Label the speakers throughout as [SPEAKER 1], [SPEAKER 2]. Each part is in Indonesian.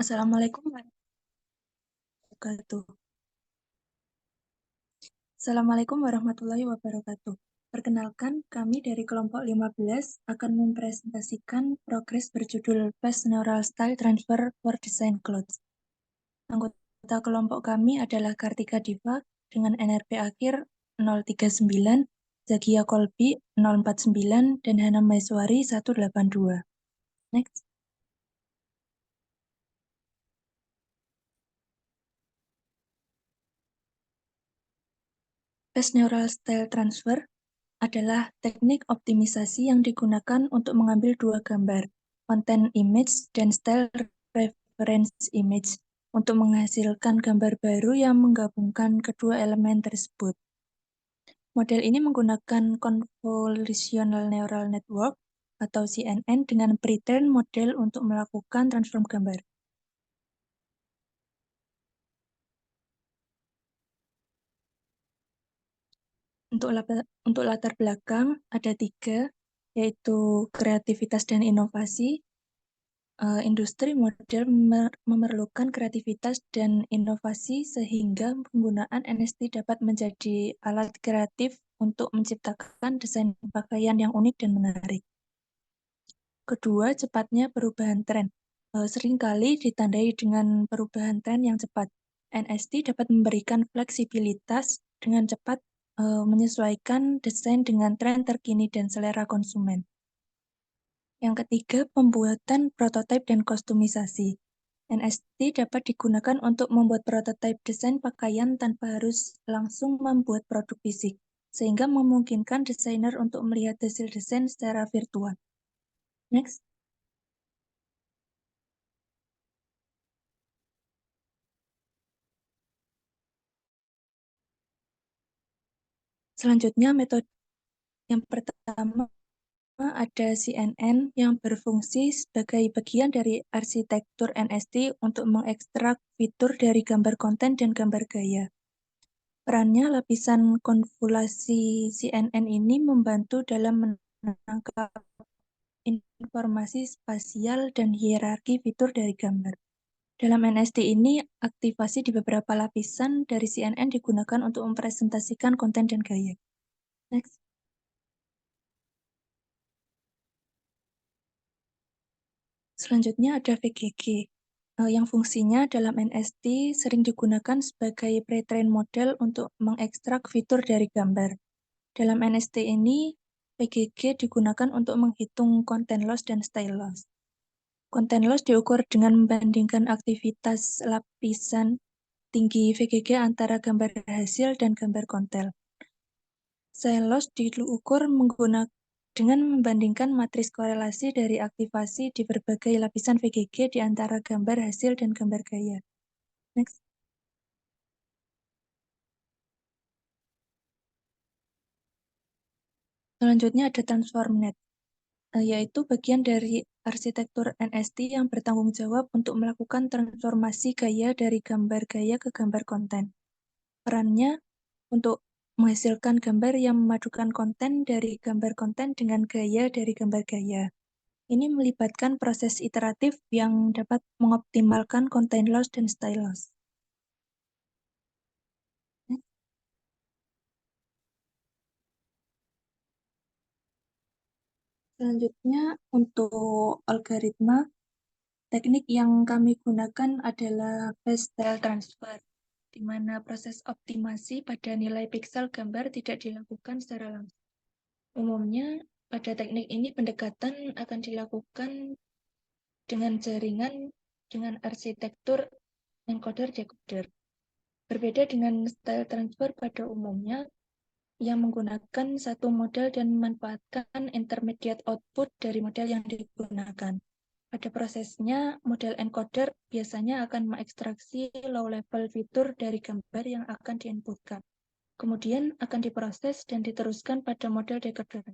[SPEAKER 1] Assalamualaikum warahmatullahi wabarakatuh. Assalamualaikum warahmatullahi wabarakatuh. Perkenalkan, kami dari kelompok 15 akan mempresentasikan progres berjudul Fast Neural Style Transfer for Design Clothes. Anggota kelompok kami adalah Kartika Diva dengan NRP akhir 039, Zakia Kolbi 049, dan Hana Maiswari 182. Next. Fast Neural Style Transfer adalah teknik optimisasi yang digunakan untuk mengambil dua gambar, content image dan style reference image, untuk menghasilkan gambar baru yang menggabungkan kedua elemen tersebut. Model ini menggunakan Convolutional Neural Network atau CNN dengan pre-trained model untuk melakukan transform gambar. Untuk latar belakang ada 3, yaitu kreativitas dan inovasi. Industri model memerlukan kreativitas dan inovasi sehingga penggunaan NFT dapat menjadi alat kreatif untuk menciptakan desain pakaian yang unik dan menarik. Kedua, cepatnya perubahan tren. Seringkali ditandai dengan perubahan tren yang cepat. NFT dapat memberikan fleksibilitas dengan cepat menyesuaikan desain dengan tren terkini dan selera konsumen. Yang ketiga, pembuatan prototipe dan kostumisasi. NFT dapat digunakan untuk membuat prototipe desain pakaian tanpa harus langsung membuat produk fisik, sehingga memungkinkan desainer untuk melihat hasil desain secara virtual. Next. Selanjutnya, metode yang pertama ada CNN yang berfungsi sebagai bagian dari arsitektur NFT untuk mengekstrak fitur dari gambar konten dan gambar gaya. Perannya, lapisan konvolasi CNN ini membantu dalam menangkap informasi spasial dan hierarki fitur dari gambar. Dalam NFT ini, aktivasi di beberapa lapisan dari CNN digunakan untuk mempresentasikan konten dan gaya. Next. Selanjutnya ada VGG, yang fungsinya dalam NFT sering digunakan sebagai pre-trained model untuk mengekstrak fitur dari gambar. Dalam NFT ini, VGG digunakan untuk menghitung content loss dan style loss. Content loss diukur dengan membandingkan aktivitas lapisan tinggi VGG antara gambar hasil dan gambar konten. Style loss diukur dengan membandingkan matris korelasi dari aktivasi di berbagai lapisan VGG di antara gambar hasil dan gambar gaya. Next. Selanjutnya ada TransformNet, yaitu bagian dari arsitektur NFT yang bertanggung jawab untuk melakukan transformasi gaya dari gambar gaya ke gambar konten. Perannya untuk menghasilkan gambar yang memadukan konten dari gambar konten dengan gaya dari gambar gaya. Ini melibatkan proses iteratif yang dapat mengoptimalkan content loss dan style loss. Selanjutnya, untuk algoritma, teknik yang kami gunakan adalah phase style transfer, di mana proses optimasi pada nilai piksel gambar tidak dilakukan secara langsung. Umumnya, pada teknik ini pendekatan akan dilakukan dengan jaringan dengan arsitektur encoder-decoder. Berbeda dengan style transfer pada umumnya, yang menggunakan satu model dan memanfaatkan intermediate output dari model yang digunakan. Pada prosesnya, model encoder biasanya akan mengekstraksi low-level fitur dari gambar yang akan diinputkan. Kemudian akan diproses dan diteruskan pada model decoder,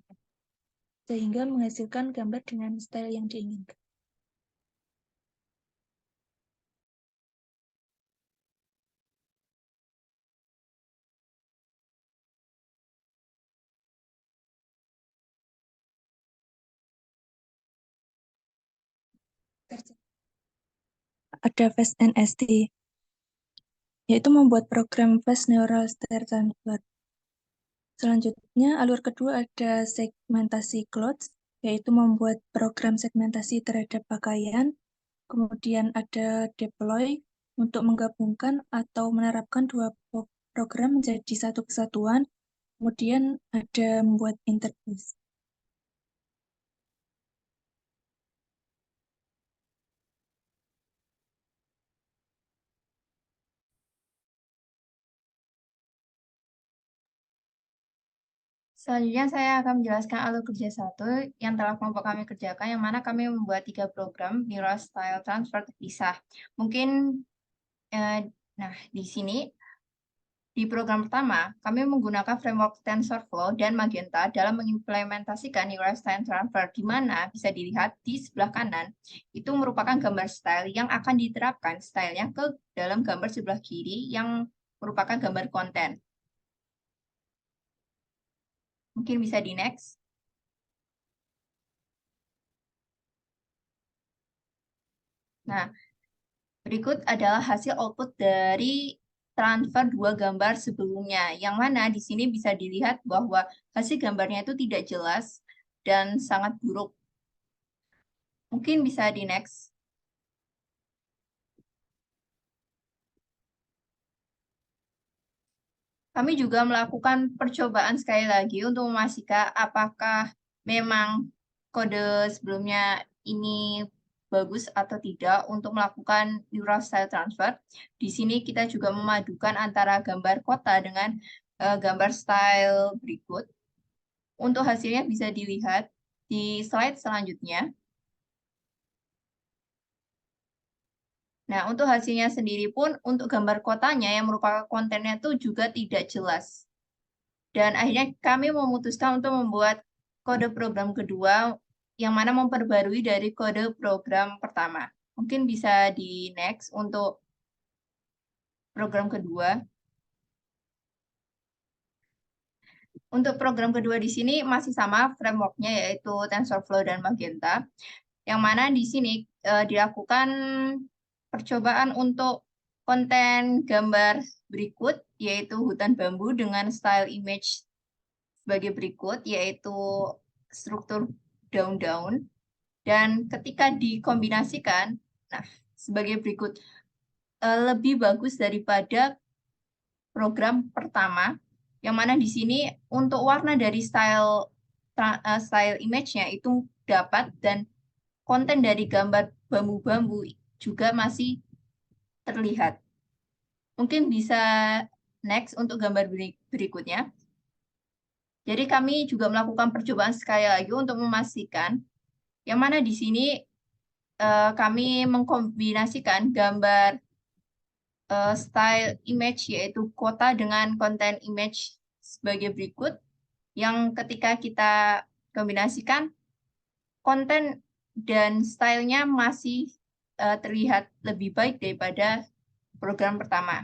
[SPEAKER 1] sehingga menghasilkan gambar dengan style yang diinginkan. ada Fast NST, yaitu membuat program Fast Neural State Transfer. Selanjutnya, alur kedua ada segmentasi clouds, yaitu membuat program segmentasi terhadap pakaian. Kemudian ada deploy untuk menggabungkan atau menerapkan dua program menjadi satu kesatuan. Kemudian ada membuat interface.
[SPEAKER 2] Selanjutnya saya akan menjelaskan alur kerja 1 yang telah kelompok kami kerjakan, yang mana kami membuat 3 program Neural Style Transfer terpisah. Mungkin, nah di sini, di program pertama, kami menggunakan framework TensorFlow dan Magenta dalam mengimplementasikan Neural Style Transfer, di mana bisa dilihat di sebelah kanan, itu merupakan gambar style yang akan diterapkan stylenya ke dalam gambar sebelah kiri yang merupakan gambar konten. Mungkin bisa di next. Nah, berikut adalah hasil output dari transfer 2 gambar sebelumnya, yang mana di sini bisa dilihat bahwa hasil gambarnya itu tidak jelas dan sangat buruk. Mungkin bisa di next. Kami juga melakukan percobaan sekali lagi untuk memastikan apakah memang kode sebelumnya ini bagus atau tidak untuk melakukan neural style transfer. Di sini kita juga memadukan antara gambar kota dengan gambar style berikut. Untuk hasilnya bisa dilihat di slide selanjutnya. Nah, untuk hasilnya sendiri pun, untuk gambar kotanya yang merupakan kontennya itu juga tidak jelas. Dan akhirnya kami memutuskan untuk membuat kode program kedua yang mana memperbarui dari kode program pertama. Mungkin bisa di next untuk program kedua. Untuk program kedua di sini masih sama framework-nya, yaitu TensorFlow dan Magenta, yang mana di sini dilakukan percobaan untuk konten gambar berikut, yaitu hutan bambu dengan style image sebagai berikut, yaitu struktur daun-daun. Dan ketika dikombinasikan, nah, sebagai berikut, lebih bagus daripada program pertama, yang mana di sini untuk warna dari style image-nya itu dapat, dan konten dari gambar bambu-bambu juga masih terlihat. Mungkin bisa next untuk gambar berikutnya. Jadi kami juga melakukan percobaan sekali lagi untuk memastikan yang mana di sini kami mengkombinasikan gambar style image, yaitu kota, dengan konten image sebagai berikut, yang ketika kita kombinasikan, konten dan stylenya masih terlihat lebih baik daripada program pertama.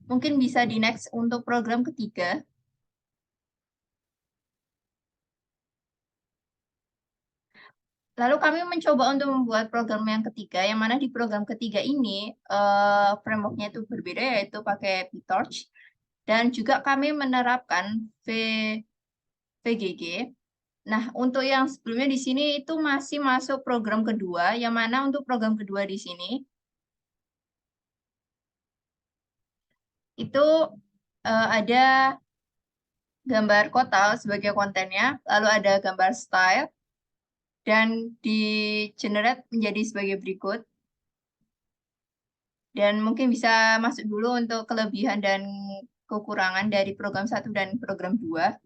[SPEAKER 2] Mungkin bisa di next untuk program ketiga. Lalu kami mencoba untuk membuat program yang ketiga, yang mana di program ketiga ini framework-nya itu berbeda, yaitu pakai PyTorch. Dan juga kami menerapkan VGG. Nah, untuk yang sebelumnya di sini itu masih masuk program kedua, yang mana untuk program kedua di sini itu ada gambar kota sebagai kontennya, lalu ada gambar style, dan di-generate menjadi sebagai berikut. Dan mungkin bisa masuk dulu untuk kelebihan dan kekurangan dari program 1 dan program 2.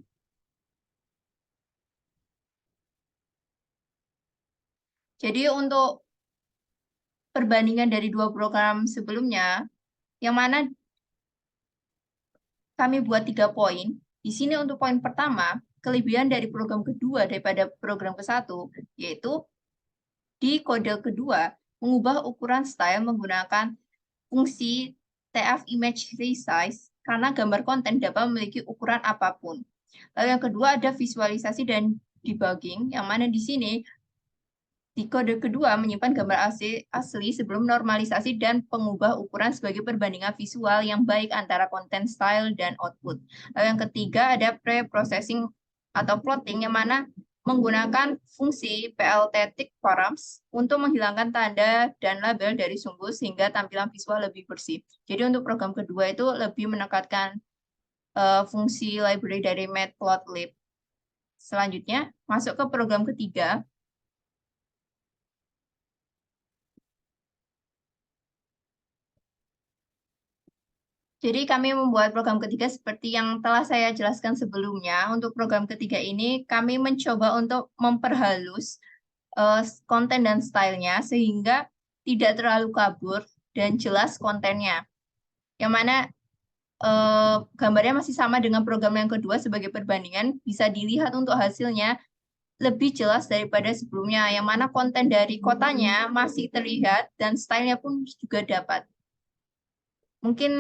[SPEAKER 2] Jadi untuk perbandingan dari 2 program sebelumnya, yang mana kami buat 3 poin. Di sini untuk poin pertama, kelebihan dari program kedua daripada program ke-1, yaitu di kode kedua, mengubah ukuran style menggunakan fungsi TF Image Resize, karena gambar konten dapat memiliki ukuran apapun. Lalu yang kedua ada visualisasi dan debugging, yang mana di sini Di kode kedua, menyimpan gambar asli sebelum normalisasi dan pengubah ukuran sebagai perbandingan visual yang baik antara konten, style, dan output. Lalu yang ketiga ada pre-processing atau plotting, yang mana menggunakan fungsi PLT tick params untuk menghilangkan tanda dan label dari sumbu sehingga tampilan visual lebih bersih. Jadi untuk program kedua itu lebih menekankan fungsi library dari Matplotlib. Selanjutnya, masuk ke program ketiga. Jadi kami membuat program ketiga seperti yang telah saya jelaskan sebelumnya. Untuk program ketiga ini, kami mencoba untuk memperhalus konten dan stylenya sehingga tidak terlalu kabur dan jelas kontennya. Yang mana gambarnya masih sama dengan program yang kedua sebagai perbandingan, bisa dilihat untuk hasilnya lebih jelas daripada sebelumnya, yang mana konten dari kotanya masih terlihat dan stylenya pun juga dapat. Mungkin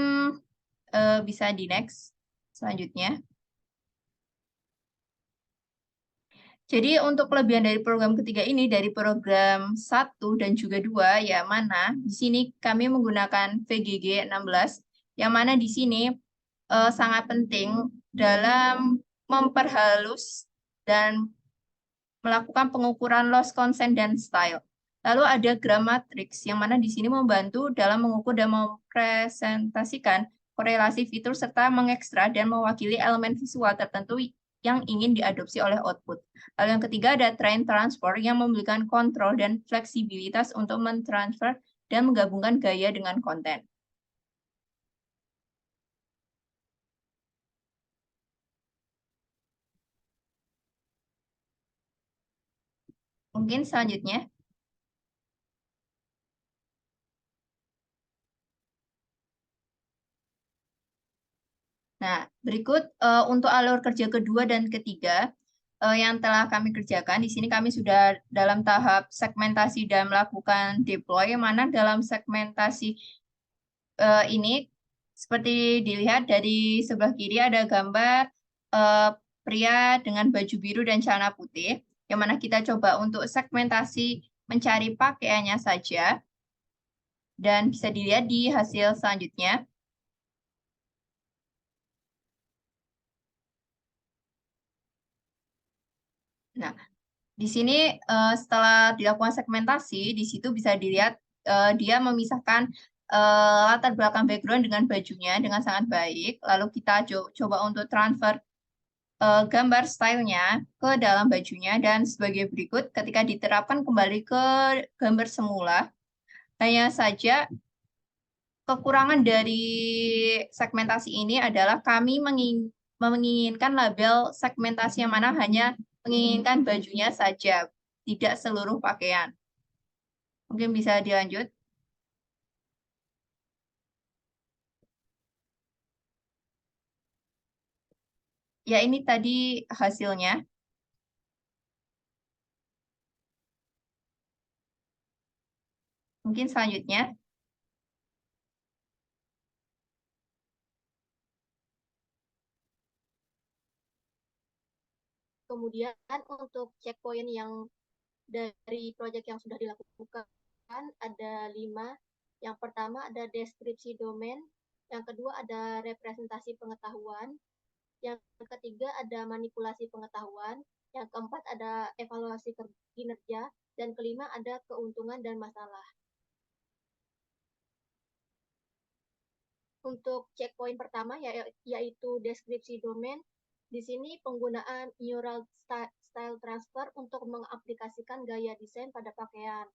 [SPEAKER 2] bisa di next selanjutnya. Jadi untuk kelebihan dari program ketiga ini, dari program 1 dan juga 2, ya mana di sini kami menggunakan VGG 16, yang mana di sini sangat penting dalam memperhalus dan melakukan pengukuran loss consent dan style. Lalu ada Grammatrix, yang mana di sini membantu dalam mengukur dan mempresentasikan korelasi fitur serta mengekstrak dan mewakili elemen visual tertentu yang ingin diadopsi oleh output. Lalu yang ketiga ada Train Transfer yang memberikan kontrol dan fleksibilitas untuk mentransfer dan menggabungkan gaya dengan konten. Mungkin selanjutnya. Nah, berikut untuk alur kerja kedua dan ketiga yang telah kami kerjakan. Di sini kami sudah dalam tahap segmentasi dan melakukan deploy, mana dalam segmentasi ini seperti dilihat dari sebelah kiri ada gambar pria dengan baju biru dan celana putih, yang mana kita coba untuk segmentasi mencari pakaiannya saja, dan bisa dilihat di hasil selanjutnya. Nah, di sini setelah dilakukan segmentasi, di situ bisa dilihat dia memisahkan latar belakang background dengan bajunya dengan sangat baik. Lalu kita coba untuk transfer gambar stylenya ke dalam bajunya, dan sebagai berikut ketika diterapkan kembali ke gambar semula, hanya saja kekurangan dari segmentasi ini adalah kami menginginkan label segmentasi yang mana hanya menginginkan bajunya saja, tidak seluruh pakaian. Mungkin bisa dilanjut. Ya, ini tadi hasilnya. Mungkin selanjutnya.
[SPEAKER 3] Kemudian untuk checkpoint yang dari proyek yang sudah dilakukan ada 5. Yang pertama ada deskripsi domain, yang kedua ada representasi pengetahuan, yang ketiga ada manipulasi pengetahuan, yang keempat ada evaluasi kinerja, dan kelima ada keuntungan dan masalah. Untuk checkpoint pertama yaitu deskripsi domain, di sini penggunaan neural style transfer untuk mengaplikasikan gaya desain pada pakaian.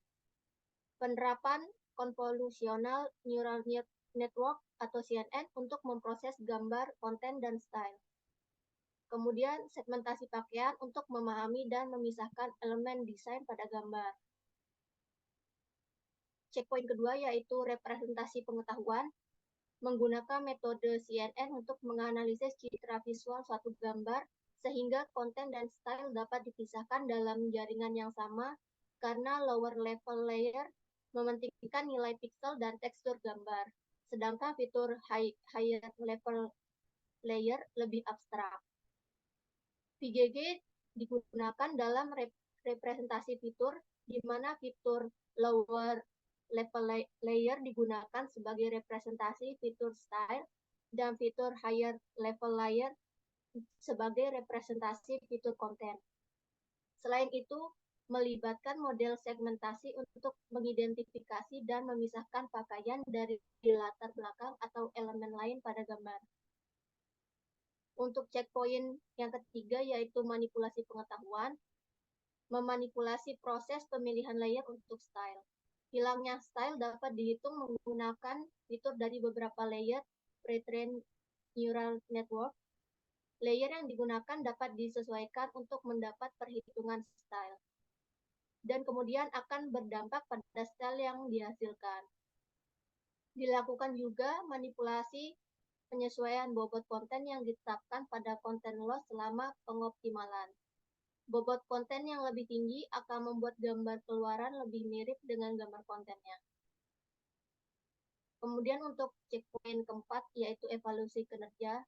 [SPEAKER 3] Penerapan konvolusional neural network atau CNN untuk memproses gambar, konten, dan style. Kemudian segmentasi pakaian untuk memahami dan memisahkan elemen desain pada gambar. Checkpoint kedua yaitu representasi pengetahuan, menggunakan metode CNN untuk menganalisis citra visual suatu gambar sehingga konten dan style dapat dipisahkan dalam jaringan yang sama karena lower level layer mementingkan nilai pixel dan tekstur gambar, sedangkan fitur higher level layer lebih abstrak. VGG digunakan dalam representasi fitur di mana fitur lower level layer digunakan sebagai representasi fitur style dan fitur higher level layer sebagai representasi fitur konten. Selain itu, melibatkan model segmentasi untuk mengidentifikasi dan memisahkan pakaian dari latar belakang atau elemen lain pada gambar. Untuk checkpoint yang ketiga yaitu manipulasi pengetahuan, memanipulasi proses pemilihan layer untuk style. Hilangnya style dapat dihitung menggunakan fitur dari beberapa layer pre-trained neural network. Layer yang digunakan dapat disesuaikan untuk mendapat perhitungan style. Dan kemudian akan berdampak pada style yang dihasilkan. Dilakukan juga manipulasi penyesuaian bobot konten yang ditetapkan pada konten loss selama pengoptimalan. Bobot konten yang lebih tinggi akan membuat gambar keluaran lebih mirip dengan gambar kontennya. Kemudian untuk checkpoint keempat yaitu evaluasi kinerja.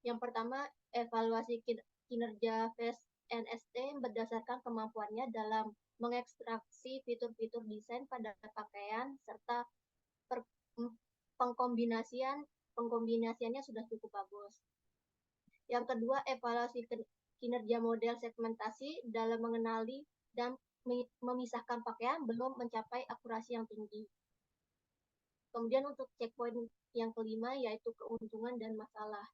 [SPEAKER 3] Yang pertama, evaluasi kinerja face NST berdasarkan kemampuannya dalam mengekstraksi fitur-fitur desain pada pakaian serta pengkombinasiannya sudah cukup bagus. Yang kedua, evaluasi kinerja model segmentasi dalam mengenali dan memisahkan pakaian belum mencapai akurasi yang tinggi. Kemudian untuk checkpoint yang kelima yaitu keuntungan dan masalah.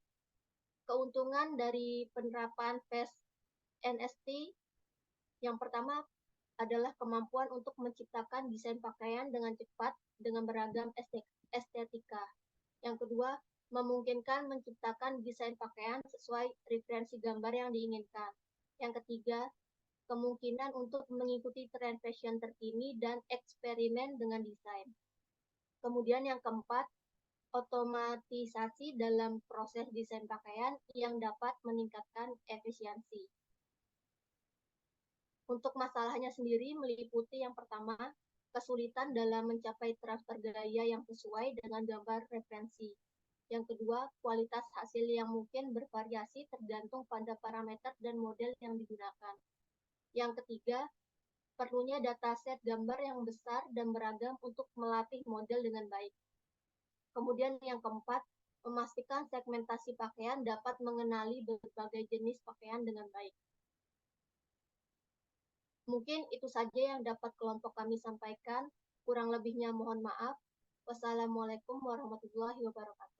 [SPEAKER 3] Keuntungan dari penerapan face NST yang pertama adalah kemampuan untuk menciptakan desain pakaian dengan cepat dengan beragam estetika. Yang kedua, memungkinkan menciptakan desain pakaian sesuai referensi gambar yang diinginkan. Yang ketiga, kemungkinan untuk mengikuti tren fashion terkini dan eksperimen dengan desain. Kemudian yang keempat, otomatisasi dalam proses desain pakaian yang dapat meningkatkan efisiensi. Untuk masalahnya sendiri meliputi yang pertama, kesulitan dalam mencapai transfer gaya yang sesuai dengan gambar referensi. Yang kedua, kualitas hasil yang mungkin bervariasi tergantung pada parameter dan model yang digunakan. Yang ketiga, perlunya dataset gambar yang besar dan beragam untuk melatih model dengan baik. Kemudian yang keempat, memastikan segmentasi pakaian dapat mengenali berbagai jenis pakaian dengan baik. Mungkin itu saja yang dapat kelompok kami sampaikan. Kurang lebihnya mohon maaf. Wassalamualaikum warahmatullahi wabarakatuh.